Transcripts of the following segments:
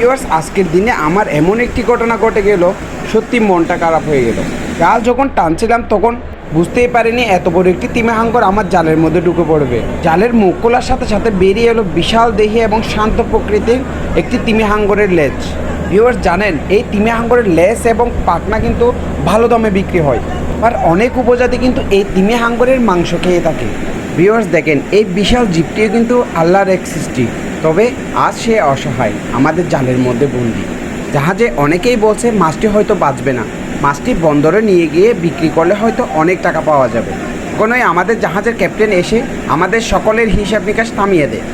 Viewers, আজকের দিনে আমার এমন একটি ঘটনা ঘটে গেল, সত্যি মনটা খারাপ হয়ে গেল। জাল যখন টানছিলাম তখন বুঝতেই পারিনি এত বড় একটি তিমি হাঙ্গর আমার জালের মধ্যে ঢুকে পড়বে। জালের মুখ খোলার সাথে সাথে বেরিয়ে এলো বিশাল দেহি এবং শান্ত প্রকৃতির একটি তিমি হাঙ্গরের লেজ। ভিউয়ার্স জানেন, এই তিমি হাঙ্গরের লেজ এবং পাখনা কিন্তু ভালো দামে বিক্রি হয়, আর অনেক উপজাতি কিন্তু এই তিমি হাঙ্গরের মাংস খেয়ে থাকে। ভিউয়ার্স দেখেন, এই বিশাল জীবটিও কিন্তু আল্লাহর এক সৃষ্টি, তবে আজ সে অসহায়, আমাদের জালের মধ্যে বন্দি। জাহাজে অনেকেই বলছে মাছটি হয়তো বাঁচবে না, মাছটি বন্দরে নিয়ে গিয়ে বিক্রি করলে হয়তো অনেক টাকা পাওয়া যাবে। কোনোই আমাদের জাহাজের ক্যাপ্টেন এসে আমাদের সকলের হিসাব নিকাশ থামিয়ে দেয়।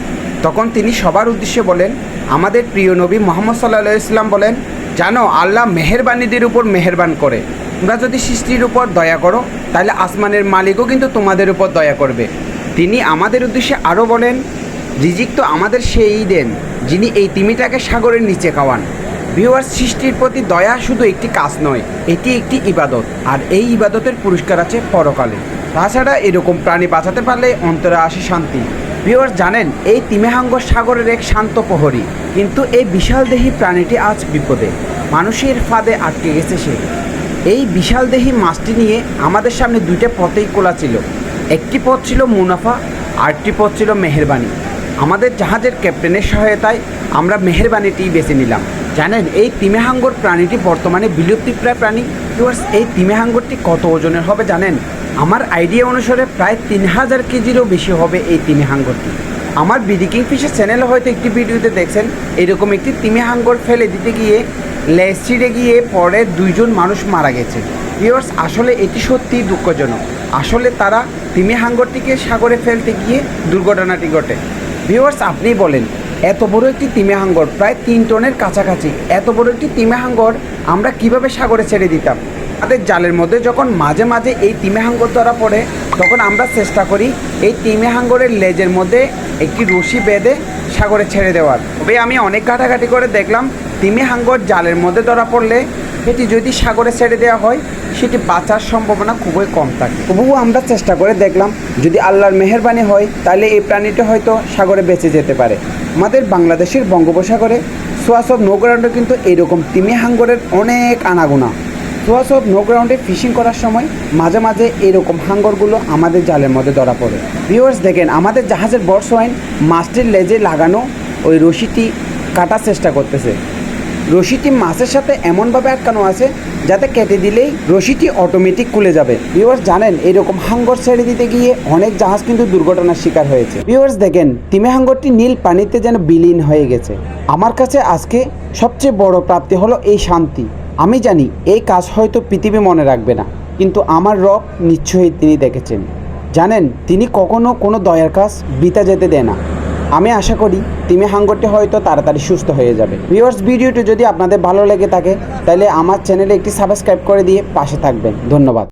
তখন তিনি সবার উদ্দেশ্যে বলেন, আমাদের প্রিয় নবী মুহাম্মদ সাল্লাল্লাহু আলাইহি ওয়াসাল্লাম বলেন, জানো আল্লাহ মেহেরবানীদের উপর মেহেরবান করে। তোমরা যদি সৃষ্টির উপর দয়া করো তাহলে আসমানের মালিকও কিন্তু তোমাদের উপর দয়া করবে। তিনি আমাদের উদ্দেশ্যে আরও বলেন, রিজিক তো আমাদের সেই দেন যিনি এই তিমিটাকে সাগরের নিচে খাওয়ান। ভিউয়ার্স, সৃষ্টির প্রতি দয়া শুধু একটি কাজ নয়, এটি একটি ইবাদত, আর এই ইবাদতের পুরস্কার আছে পরকালে। তাছাড়া এরকম প্রাণী বাঁচাতে পারলে অন্তরে আসে শান্তি। ভিউয়ার্স জানেন, এই তিমি হাঙ্গর সাগরের এক শান্ত প্রহরী, কিন্তু এই বিশাল দেহী প্রাণীটি আজ বিপদে, মানুষের ফাঁদে আটকে গেছে সে। এই বিশাল দেহী মাছটি নিয়ে আমাদের সামনে দুইটা পথেই খোলা ছিল। একটি পথ ছিল মুনাফা, আরেকটি পথ ছিল মেহেরবানি। আমাদের জাহাজের ক্যাপ্টেনের সহায়তায় আমরা মেহেরবানিটিই বেছে নিলাম। জানেন, এই তিমি হাঙ্গর প্রাণীটি বর্তমানে বিলুপ্তিপ্রায় প্রাণী। ভিউয়ার্স, এই তিমি হাঙ্গরটি কত ওজনের হবে জানেন? আমার আইডিয়া অনুসারে প্রায় 3000 কেজিরও বেশি হবে এই তিমি হাঙ্গরটি। আমার বিডি কিংফিশার চ্যানেলে হয়তো একটি ভিডিওতে দেখছেন এরকম একটি তিমি হাঙ্গর ফেলে দিতে গিয়ে লেজ ছিঁড়ে গিয়ে পরে 2জন মানুষ মারা গেছে। ভিউয়ার্স, আসলে এটি সত্যিই দুঃখজনক। আসলে তারা তিমি হাঙ্গরটিকে সাগরে ফেলতে গিয়ে দুর্ঘটনাটি ঘটে। ভিউয়ার্স, আপনি বলেন, এত বড় একটি তিমি হাঙ্গর, প্রায় 3 টনের কাছাকাছি এত বড় একটি তিমি হাঙ্গর আমরা কিভাবে সাগরে ছেড়ে দিতাম? আমাদের জালের মধ্যে যখন মাঝে মাঝে এই তিমি হাঙ্গর ধরা পড়ে, তখন আমরা চেষ্টা করি এই তিমি হাঙ্গরের লেজের মধ্যে একটি রশি বেঁধে সাগরে ছেড়ে দেওয়ার। তবে আমি অনেক ঘাটাঘাটি করে দেখলাম, তিমি হাঙ্গর জালের মধ্যে ধরা পড়লে সেটি যদি সাগরে ছেড়ে দেওয়া হয় সেটি বাঁচার সম্ভাবনা খুবই কম থাকে। তবুও আমরা চেষ্টা করে দেখলাম, যদি আল্লাহর মেহেরবানি হয় তাহলে এই প্রাণীটি হয়তো সাগরে বেঁচে যেতে পারে। আমাদের বাংলাদেশের বঙ্গোপসাগরে সোয়াস অফ নো গ্রাউন্ডে কিন্তু এইরকম তিমি হাঙ্গরের অনেক আনাগোনা। সোয়াস অফ নো গ্রাউন্ডে ফিশিং করার সময় মাঝে মাঝে এরকম হাঙ্গরগুলো আমাদের জালের মধ্যে ধরা পড়ে। ভিউয়ার্স দেখেন, আমাদের জাহাজের বর্ষওয়াইন মাছটির লেজে লাগানো ওই রশিটি কাটার চেষ্টা করতেছে। রশিটি মাছের সাথে এমনভাবে আটকানো আছে যাতে কেটে দিলেই রশিটি অটোমেটিক খুলে যাবে। ভিউয়ার্স জানেন, এরকম হাঙ্গর ছেড়ে দিতে গিয়ে অনেক জাহাজ কিন্তু দুর্ঘটনার শিকার হয়েছে। ভিউয়ার্স দেখেন, তিমি হাঙ্গরটি নীল পানিতে যেন বিলীন হয়ে গেছে। আমার কাছে আজকে সবচেয়ে বড় প্রাপ্তি হলো এই শান্তি। আমি জানি এই কাজ হয়তো পৃথিবী মনে রাখবে না, কিন্তু আমার রব নিশ্চয়ই তিনি দেখেছেন। জানেন, তিনি কখনো কোনো দয়ার কাজ বৃথা যেতে দেয় না। আমি আশা করি তিমি হাঙ্গরটি হয়তো তাড়াতাড়ি সুস্থ হয়ে যাবে। ভিউয়ার্স, ভিডিওটি যদি আপনাদের ভালো লেগে থাকে তাহলে আমার চ্যানেলে একটি সাবস্ক্রাইব করে দিয়ে পাশে থাকবেন। ধন্যবাদ।